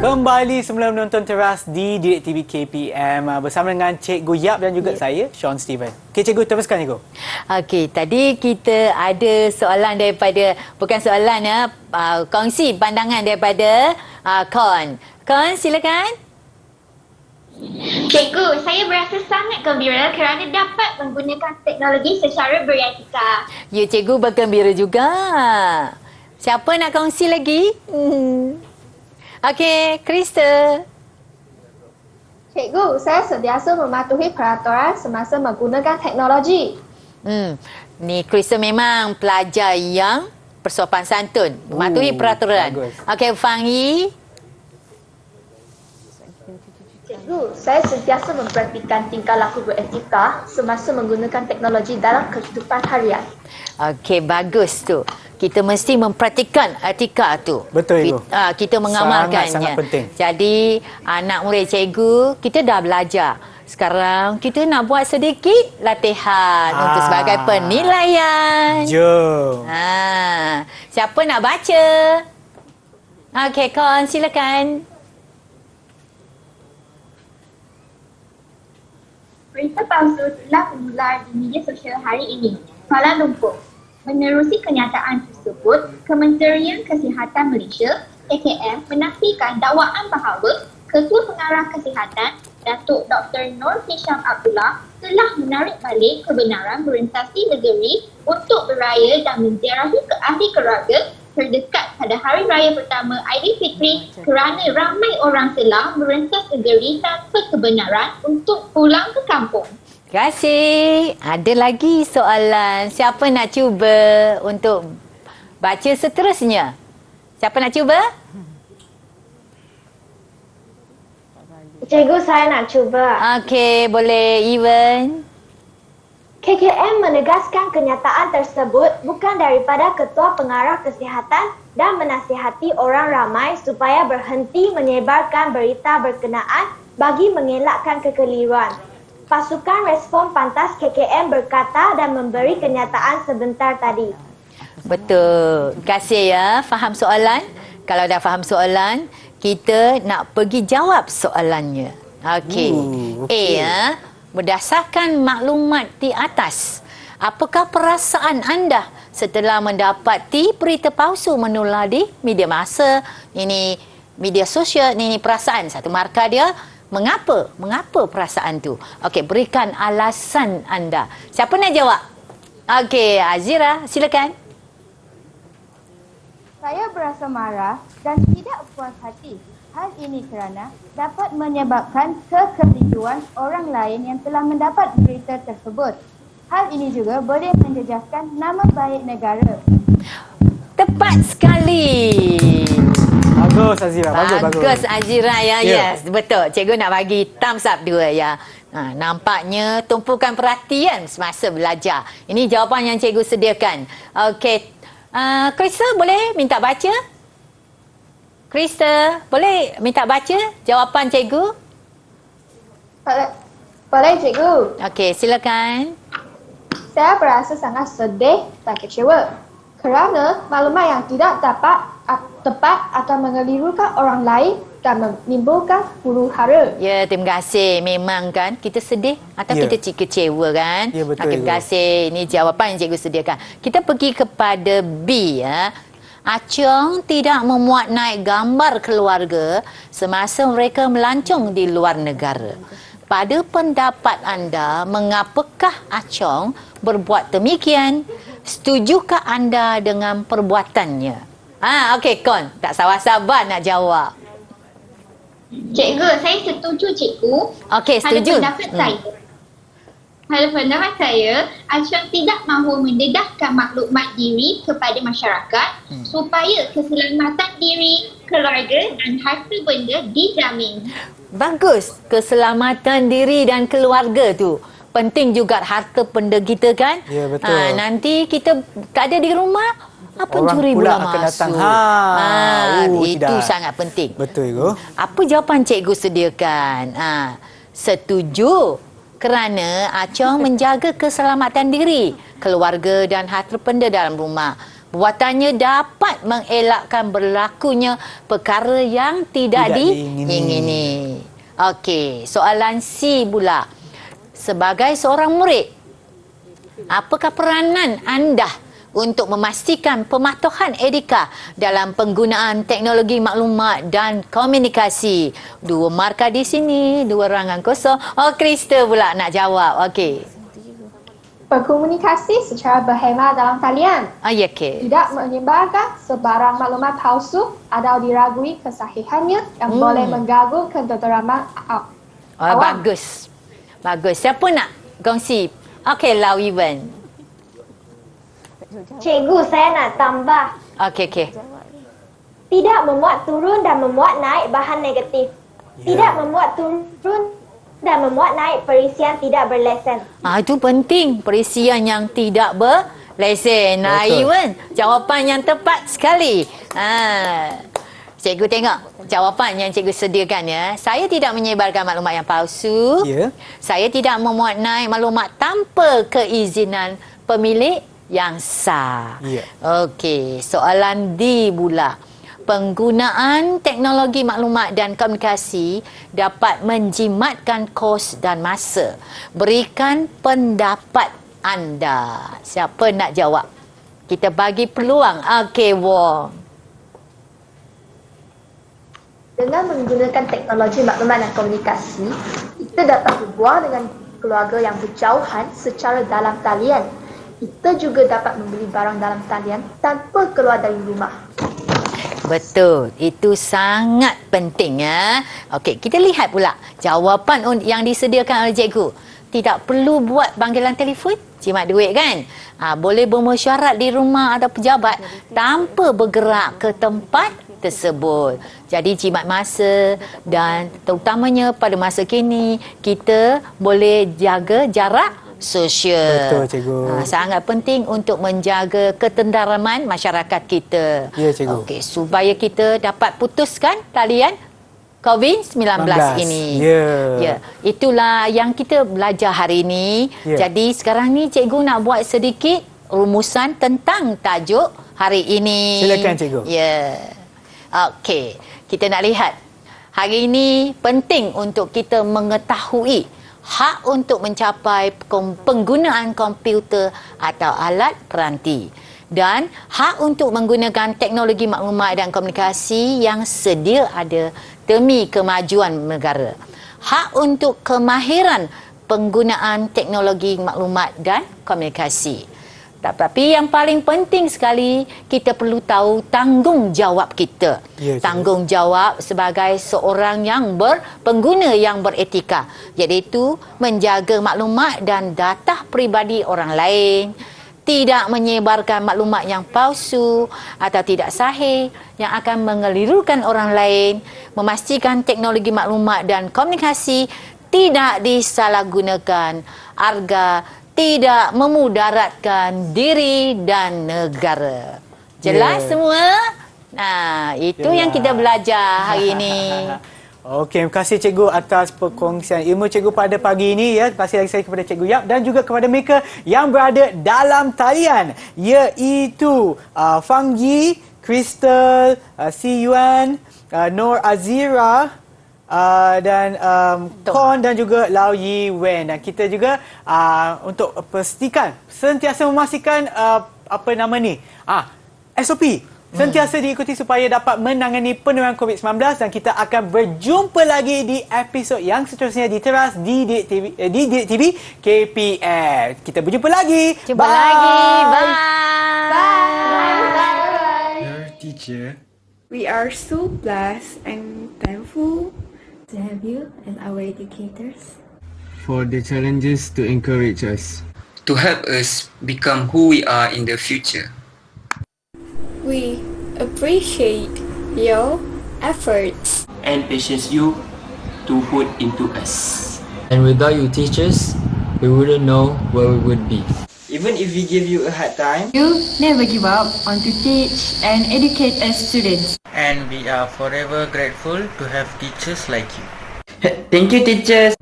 Kembali semula menonton Teras di Didik TV KPM bersama dengan Cikgu Yap dan juga saya, Sean Steven. Okey, Cikgu, teruskan, Cikgu. Okey, tadi kita ada soalan daripada, bukan soalan ya, kongsi pandangan daripada Kon. Kon, silakan. Cikgu, saya berasa sangat gembira kerana dapat menggunakan teknologi secara beretika. Ya, cikgu bergembira juga. Siapa nak kongsi lagi? Okey, Krista. Cikgu, saya sentiasa mematuhi peraturan semasa menggunakan teknologi. Ni Krista memang pelajar yang bersopan santun, mematuhi peraturan. Bagus. Okey, Fangi. Cikgu, saya sentiasa mempraktikkan tingkah laku beretika semasa menggunakan teknologi dalam kehidupan harian. Okey, bagus tu. Kita mesti mempraktikkan etika tu. Betul, Ibu. Kita mengamalkannya. Sangat penting. Jadi, anak murid cikgu, kita dah belajar. Sekarang, kita nak buat sedikit latihan untuk sebagai penilaian. Jom. Siapa nak baca? Okey, Kon, silakan. Berita palsu telah mengular di media sosial hari ini. Kuala Lumpur. Menerusi kenyataan tersebut, Kementerian Kesihatan Malaysia (KKM) menafikan dakwaan bahawa Ketua Pengarah Kesihatan Datuk Dr. Nur Hisham Abdullah telah menarik balik kebenaran berorientasi negeri untuk beraya dan menziarahi ke ahli keluarga terdekat pada hari raya pertama Aidilfitri kerana ramai orang telah merentas negeri tanpa kebenaran untuk pulang ke kampung. Terima kasih. Ada lagi soalan. Siapa nak cuba untuk baca seterusnya? Siapa nak cuba? Cikgu, saya nak cuba. Okey, boleh. Ewan. KKM menegaskan kenyataan tersebut bukan daripada Ketua Pengarah Kesihatan dan menasihati orang ramai supaya berhenti menyebarkan berita berkenaan bagi mengelakkan kekeliruan. Pasukan Respon Pantas KKM berkata dan memberi kenyataan sebentar tadi. Betul. Terima kasih ya. Faham soalan? Kalau dah faham soalan, kita nak pergi jawab soalannya. Okey. A, berdasarkan maklumat di atas, apakah perasaan anda setelah mendapati berita palsu menular di media massa? Ini media sosial, ini perasaan. Satu markah dia Mengapa? Mengapa perasaan tu? Okey, berikan alasan anda. Siapa nak jawab? Okey, Azira, silakan. Saya berasa marah dan tidak puas hati. Hal ini kerana dapat menyebabkan kekeliruan orang lain yang telah mendapat berita tersebut. Hal ini juga boleh menjejaskan nama baik negara. Tepat sekali. Bagus Azira, bagus. Azira ya. Yes, betul. Cikgu nak bagi thumbs up 2 ya. Nampaknya tumpukan perhatian semasa belajar. Ini jawapan yang cikgu sediakan. Okey. Krista boleh minta baca? Krista, boleh minta baca jawapan cikgu? Boleh cikgu. Okey, silakan. Saya berasa sangat sedih dan kecewa kerana maklumat yang tidak tepat akan mengelirukan orang lain dan menimbulkan huru-hara. Ya, terima kasih. Memang kan kita sedih atau kita kecewa kan? Ya, betul. Terima kasih. Ini jawapan yang cikgu sediakan. Kita pergi kepada B ya. Acong tidak memuat naik gambar keluarga semasa mereka melancong di luar negara. Pada pendapat anda, mengapakah Acong berbuat demikian? Setujukah anda dengan perbuatannya? Okey, Kon. Tak sabar-sabar nak jawab. Cikgu, saya setuju cikgu. Okey, setuju. Pada pendapat saya, Acong tidak mahu mendedahkan maklumat diri kepada masyarakat supaya keselamatan diri, keluarga dan harta benda dijamin. Bagus. Keselamatan diri dan keluarga tu. Penting juga harta benda kita kan? Ya, betul. Nanti kita tak ada di rumah, apa orang curi pula bola akan masuk. datang. Itu tidak. sangat penting. Betul itu. Apa jawapan cikgu sediakan? Setuju. Kerana Acong menjaga keselamatan diri, keluarga dan harta benda dalam rumah. Buatannya dapat mengelakkan berlakunya perkara yang tidak diingini. Okey, soalan C pula. Sebagai seorang murid, apakah peranan anda untuk memastikan pematuhan etika dalam penggunaan teknologi maklumat dan komunikasi? 2 markah di sini, 2 rangan kosong. Krista pula nak jawab. Okey. Berkomunikasi secara berhemah dalam talian. Ya, okey. Tidak menyebarkan sebarang maklumat palsu atau diragui kesahihannya yang boleh mengganggu ketenteraman awam. Bagus. Bagus. Siapa nak kongsi? Okey, Lawiwen. Cikgu, saya nak tambah. Okey. Tidak memuat turun dan memuat naik bahan negatif. Tidak memuat turun dan memuat naik perisian tidak berlesen. Itu penting. Perisian yang tidak berlesen. Iwan, jawapan yang tepat sekali. Cikgu tengok jawapan yang cikgu sediakan ya. Saya tidak menyebarkan maklumat yang palsu. Saya tidak memuat naik maklumat tanpa keizinan pemilik yang sah. Okey, soalan D pula. Penggunaan teknologi maklumat dan komunikasi dapat menjimatkan kos dan masa. Berikan pendapat anda. Siapa nak jawab? Kita bagi peluang. Okey, Wong. Dengan menggunakan teknologi maklumat dan komunikasi, kita dapat berbual dengan keluarga yang berjauhan secara dalam talian. Kita juga dapat membeli barang dalam talian tanpa keluar dari rumah. Betul. Itu sangat penting ya. Okey, kita lihat pula jawapan yang disediakan oleh cikgu. Tidak perlu buat panggilan telefon, jimat duit kan? Boleh bermesyuarat di rumah atau pejabat tanpa bergerak ke tempat tersebut. Jadi jimat masa dan terutamanya pada masa kini kita boleh jaga jarak sosial. Betul, cikgu. Sangat penting untuk menjaga ketenteraman masyarakat kita. Ya, cikgu. Okey, supaya kita dapat putuskan talian COVID-19 ini. Ya. Itulah yang kita belajar hari ini. Jadi sekarang ni cikgu nak buat sedikit rumusan tentang tajuk hari ini. Silakan, cikgu. Ya. Okey, kita nak lihat. Hari ini penting untuk kita mengetahui hak untuk mencapai penggunaan komputer atau alat peranti dan hak untuk menggunakan teknologi maklumat dan komunikasi yang sedia ada demi kemajuan negara. hak untuk kemahiran penggunaan teknologi maklumat dan komunikasi. Tetapi yang paling penting sekali, kita perlu tahu tanggungjawab kita. Tanggungjawab sebagai seorang yang pengguna yang beretika, iaitu menjaga maklumat dan data peribadi orang lain, tidak menyebarkan maklumat yang palsu atau tidak sahih yang akan mengelirukan orang lain, memastikan teknologi maklumat dan komunikasi tidak disalahgunakan agar tidak memudaratkan diri dan negara. Jelas semua? Nah, itu yang kita belajar hari ini. Okey, terima kasih Cikgu atas perkongsian ilmu Cikgu pada pagi ini ya. Terima kasih lagi sekali kepada Cikgu Yap dan juga kepada mereka yang berada dalam talian, iaitu Fanggi, Crystal, Si Yuan, Nur Azira, dan Kon dan juga Lau Yi Wen. Dan kita juga untuk pastikan sentiasa memastikan SOP sentiasa diikuti supaya dapat menangani penularan COVID-19, dan kita akan berjumpa lagi di episod yang seterusnya di Teras Didik TV KPM. Kita berjumpa lagi. Jumpa lagi. Bye. Bye. Dear teacher, we are so blessed and thankful to have you as our educators, for the challenges to encourage us, to help us become who we are in the future. We appreciate your efforts and patience you to put into us. And without you teachers, we wouldn't know where we would be. Even if we give you a hard time, you never give up on to teach and educate us students. And we are forever grateful to have teachers like you. Thank you, teachers.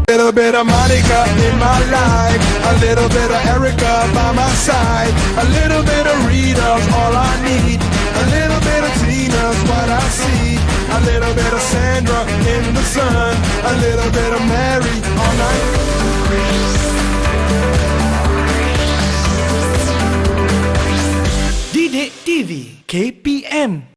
A little bit of Monica in my life, a little bit of Erica by my side, a little bit of Rita's all I need, a little bit of Tina's what I see, a little bit of Sandra in the sun, a little bit of Mary all night. Didik TV KPM.